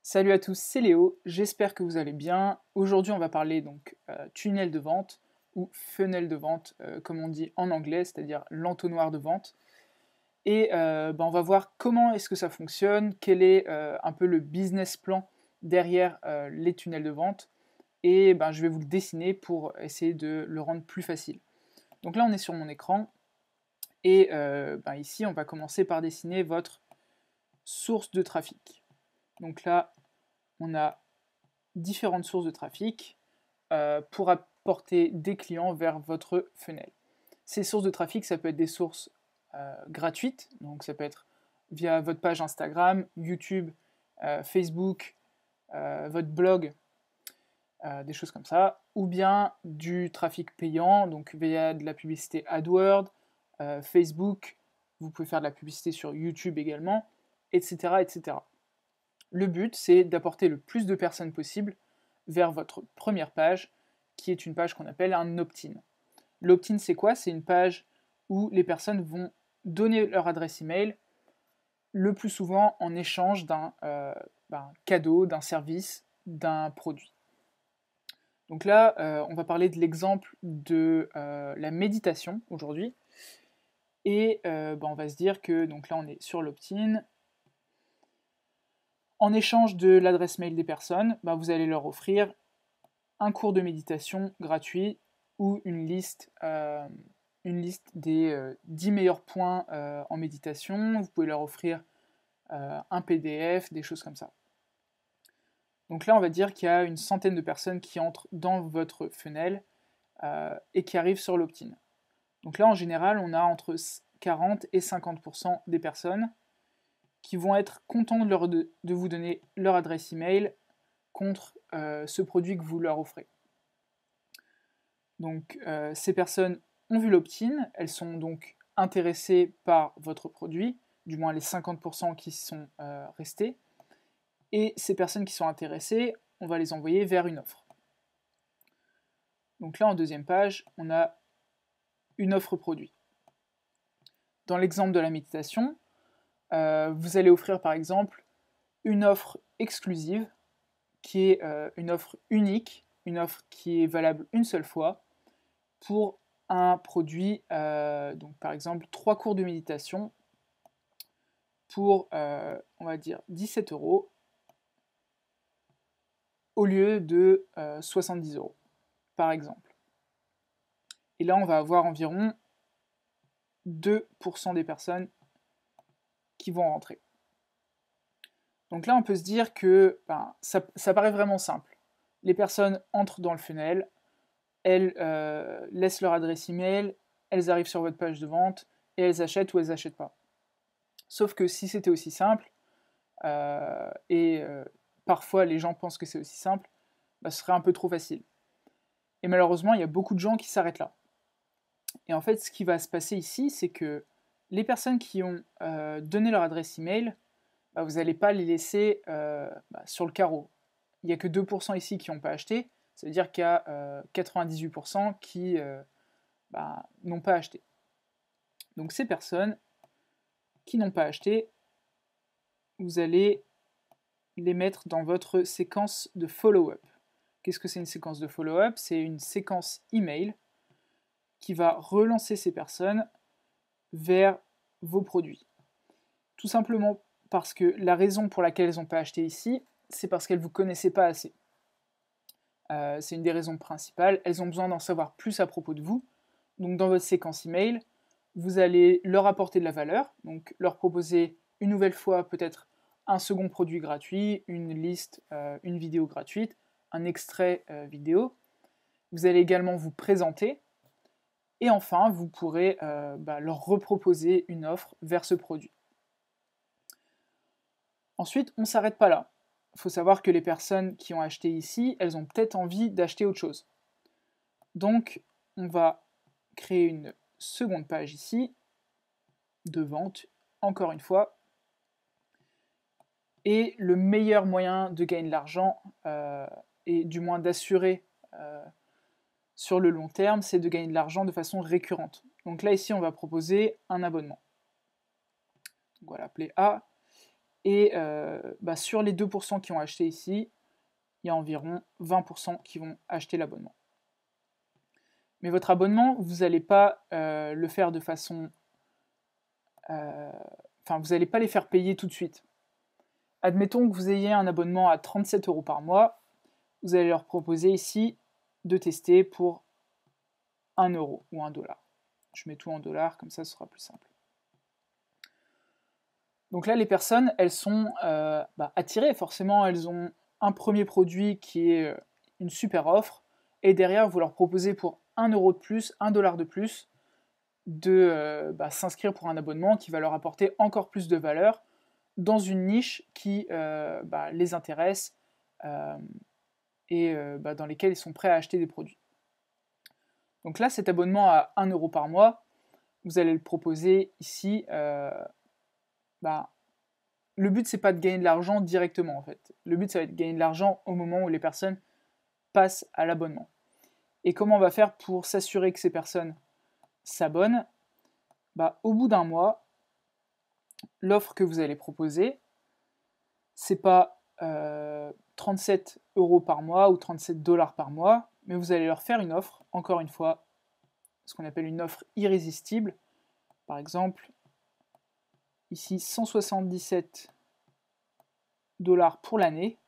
Salut à tous, c'est Léo, j'espère que vous allez bien. Aujourd'hui on va parler donc tunnel de vente ou funnel de vente comme on dit en anglais, c'est-à-dire l'entonnoir de vente. Et on va voir comment est-ce que ça fonctionne, quel est un peu le business plan derrière les tunnels de vente. Et je vais vous le dessiner pour essayer de le rendre plus facile. Donc là on est sur mon écran et ici on va commencer par dessiner votre source de trafic. Donc là on a différentes sources de trafic pour apporter des clients vers votre funnel. Ces sources de trafic, ça peut être des sources gratuites, donc ça peut être via votre page Instagram, YouTube, Facebook, votre blog, des choses comme ça, ou bien du trafic payant, donc via de la publicité AdWords, Facebook, vous pouvez faire de la publicité sur YouTube également, etc. etc. Le but, c'est d'apporter le plus de personnes possible vers votre première page, qui est une page qu'on appelle un opt-in. L'opt-in, c'est quoi? C'est une page où les personnes vont donner leur adresse email, le plus souvent en échange d'un cadeau, d'un service, d'un produit. Donc là, on va parler de l'exemple de la méditation aujourd'hui. Et on va se dire que, donc là on est sur l'opt-in. En échange de l'adresse mail des personnes, vous allez leur offrir un cours de méditation gratuit ou une liste des 10 meilleurs points en méditation. Vous pouvez leur offrir un PDF, des choses comme ça. Donc là, on va dire qu'il y a une centaine de personnes qui entrent dans votre funnel et qui arrivent sur l'opt-in. Donc là, en général, on a entre 40 et 50% des personnes qui vont être contents de vous donner leur adresse email contre ce produit que vous leur offrez. Donc ces personnes ont vu l'opt-in, elles sont donc intéressées par votre produit, du moins les 50% qui sont restés, et ces personnes qui sont intéressées, on va les envoyer vers une offre. Donc là, en deuxième page, on a une offre produit. Dans l'exemple de la méditation, vous allez offrir par exemple une offre exclusive, qui est une offre unique, une offre qui est valable une seule fois, pour un produit, donc par exemple 3 cours de méditation pour, on va dire, 17 € au lieu de 70 €, par exemple. Et là, on va avoir environ 2% des personnes qui vont rentrer. Donc là, on peut se dire que ça paraît vraiment simple. Les personnes entrent dans le funnel, elles laissent leur adresse email, elles arrivent sur votre page de vente et elles achètent ou elles n'achètent pas. Sauf que si c'était aussi simple, parfois les gens pensent que c'est aussi simple, ce serait un peu trop facile. Et malheureusement, il y a beaucoup de gens qui s'arrêtent là. Et en fait, ce qui va se passer ici, c'est que les personnes qui ont donné leur adresse email, vous n'allez pas les laisser sur le carreau. Il n'y a que 2% ici qui n'ont pas acheté, ça veut dire qu'il y a 98% qui n'ont pas acheté. Donc ces personnes qui n'ont pas acheté, vous allez les mettre dans votre séquence de follow-up. Qu'est-ce que c'est une séquence de follow-up? C'est une séquence email qui va relancer ces personnes vers vos produits. Tout simplement parce que la raison pour laquelle elles n'ont pas acheté ici, c'est parce qu'elles ne vous connaissaient pas assez. C'est une des raisons principales. Elles ont besoin d'en savoir plus à propos de vous. Donc dans votre séquence email, vous allez leur apporter de la valeur, donc leur proposer une nouvelle fois peut-être un second produit gratuit, une liste, une vidéo gratuite, un extrait vidéo. Vous allez également vous présenter et enfin vous pourrez leur reproposer une offre vers ce produit. Ensuite, on ne s'arrête pas là. Il faut savoir que les personnes qui ont acheté ici, elles ont peut-être envie d'acheter autre chose. Donc, on va créer une seconde page ici, de vente, encore une fois. Et le meilleur moyen de gagner de l'argent, et du moins d'assurer sur le long terme, c'est de gagner de l'argent de façon récurrente. Donc là, ici, on va proposer un abonnement. Donc, on va l'appeler A. Et sur les 2% qui ont acheté ici, il y a environ 20% qui vont acheter l'abonnement. Mais votre abonnement, vous n'allez pas le faire de façon... vous n'allez pas les faire payer tout de suite. Admettons que vous ayez un abonnement à 37 € par mois, vous allez leur proposer ici de tester pour 1 € ou 1 $. Je mets tout en dollars, comme ça ce sera plus simple. Donc là, les personnes, elles sont attirées, forcément, elles ont un premier produit qui est une super offre, et derrière, vous leur proposez pour 1 € de plus, 1 $ de plus, de s'inscrire pour un abonnement qui va leur apporter encore plus de valeur dans une niche qui les intéresse et dans lesquelles ils sont prêts à acheter des produits. Donc là, cet abonnement à 1 € par mois, vous allez le proposer ici. Le but, c'est pas de gagner de l'argent directement, en fait. Le but, ça va être de gagner de l'argent au moment où les personnes passent à l'abonnement. Et comment on va faire pour s'assurer que ces personnes s'abonnent? Au bout d'un mois, l'offre que vous allez proposer, c'est pas 37 € par mois ou 37 $ par mois, mais vous allez leur faire une offre, encore une fois, ce qu'on appelle une offre irrésistible. Par exemple, ici 177 $ pour l'année,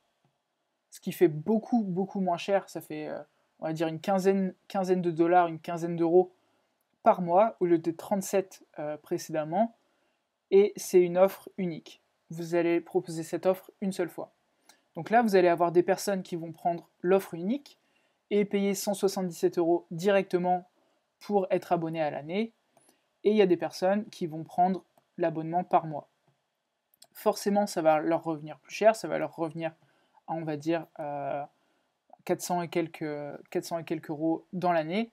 ce qui fait beaucoup moins cher. Ça fait on va dire une quinzaine de dollars, une quinzaine d'euros par mois au lieu de 37 précédemment, et c'est une offre unique. Vous allez proposer cette offre une seule fois. Donc là, vous allez avoir des personnes qui vont prendre l'offre unique et payer 177 € directement pour être abonnées à l'année, et il y a des personnes qui vont prendre l'abonnement par mois. Forcément, ça va leur revenir plus cher, ça va leur revenir à, on va dire, 400 et quelques € dans l'année,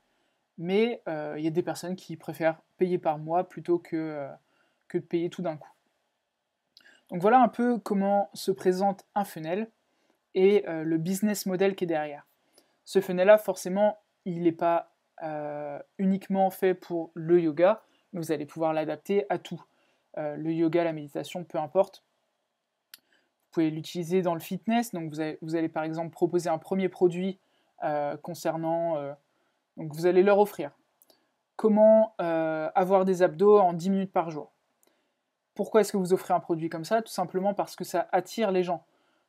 mais il y a des personnes qui préfèrent payer par mois plutôt que de payer tout d'un coup. Donc voilà un peu comment se présente un funnel et le business model qui est derrière. Ce funnel-là, forcément, il n'est pas uniquement fait pour le yoga, mais vous allez pouvoir l'adapter à tout. Le yoga, la méditation, peu importe. Vous pouvez l'utiliser dans le fitness, donc vous allez par exemple proposer un premier produit concernant... donc vous allez leur offrir comment avoir des abdos en 10 minutes par jour. Pourquoi est-ce que vous offrez un produit comme ça? Tout simplement parce que ça attire les gens.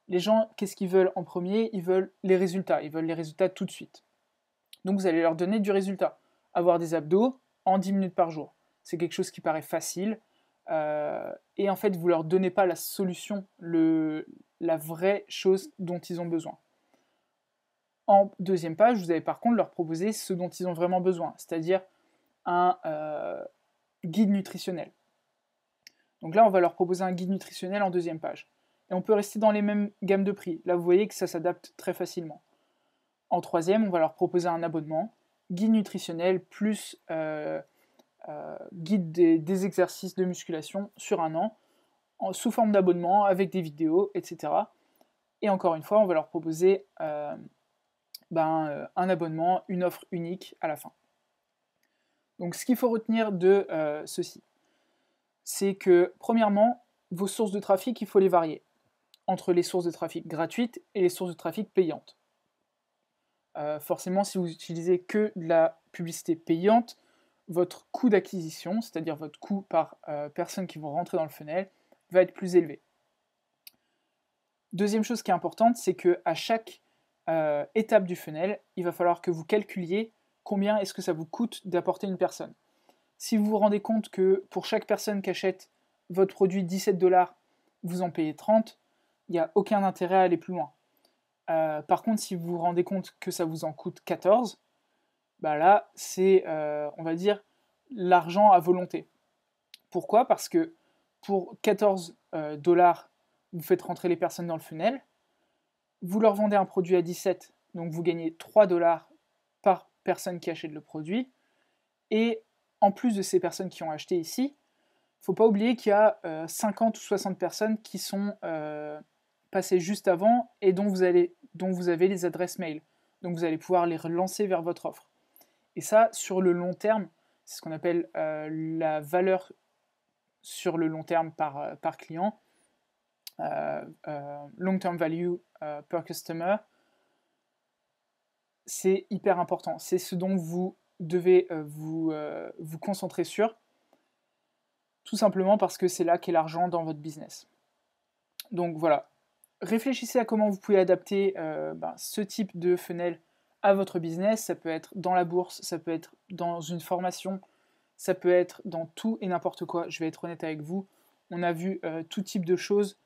Les gens, qu'est-ce qu'ils veulent en premier? Ils veulent les résultats tout de suite. Donc vous allez leur donner du résultat. Avoir des abdos en 10 minutes par jour. C'est quelque chose qui paraît facile, et en fait vous leur donnez pas la solution, la vraie chose dont ils ont besoin. En deuxième page, vous allez par contre leur proposer ce dont ils ont vraiment besoin, c'est-à-dire un guide nutritionnel. Donc là, on va leur proposer un guide nutritionnel en deuxième page. Et on peut rester dans les mêmes gammes de prix. Là, vous voyez que ça s'adapte très facilement. En troisième, on va leur proposer un abonnement, guide nutritionnel plus guide des exercices de musculation sur 1 an, sous forme d'abonnement, avec des vidéos, etc. Et encore une fois, on va leur proposer un abonnement, une offre unique à la fin. Donc ce qu'il faut retenir de ceci, c'est que premièrement, vos sources de trafic, il faut les varier entre les sources de trafic gratuites et les sources de trafic payantes. Forcément, si vous utilisez que de la publicité payante, votre coût d'acquisition, c'est-à-dire votre coût par personne qui vont rentrer dans le funnel, va être plus élevé. Deuxième chose qui est importante, c'est qu'à chaque étape du funnel, il va falloir que vous calculiez combien est-ce que ça vous coûte d'apporter une personne. Si vous vous rendez compte que pour chaque personne qui achète votre produit 17 $, vous en payez 30, il n'y a aucun intérêt à aller plus loin. Par contre, si vous vous rendez compte que ça vous en coûte 14, là, c'est, on va dire, l'argent à volonté. Pourquoi? Parce que pour 14 $, vous faites rentrer les personnes dans le funnel, vous leur vendez un produit à 17, donc vous gagnez 3 $ par personne qui achète le produit, et en plus de ces personnes qui ont acheté ici, il ne faut pas oublier qu'il y a 50 ou 60 personnes qui sont passées juste avant et dont vous avez les adresses mail. Donc vous allez pouvoir les relancer vers votre offre. Et ça, sur le long terme, c'est ce qu'on appelle la valeur sur le long terme par client. long-term value per customer, c'est hyper important. C'est ce dont vous devez vous concentrer sur, tout simplement parce que c'est là qu'est l'argent dans votre business. Donc voilà, réfléchissez à comment vous pouvez adapter ce type de funnel à votre business. Ça peut être dans la bourse, ça peut être dans une formation, ça peut être dans tout et n'importe quoi. Je vais être honnête avec vous, on a vu tout type de choses,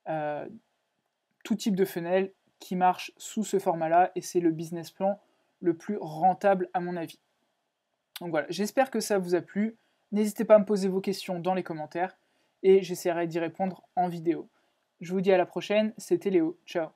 tout type de funnel qui marche sous ce format-là, et c'est le business plan le plus rentable à mon avis. Donc voilà, j'espère que ça vous a plu. N'hésitez pas à me poser vos questions dans les commentaires, et j'essaierai d'y répondre en vidéo. Je vous dis à la prochaine, c'était Léo, ciao.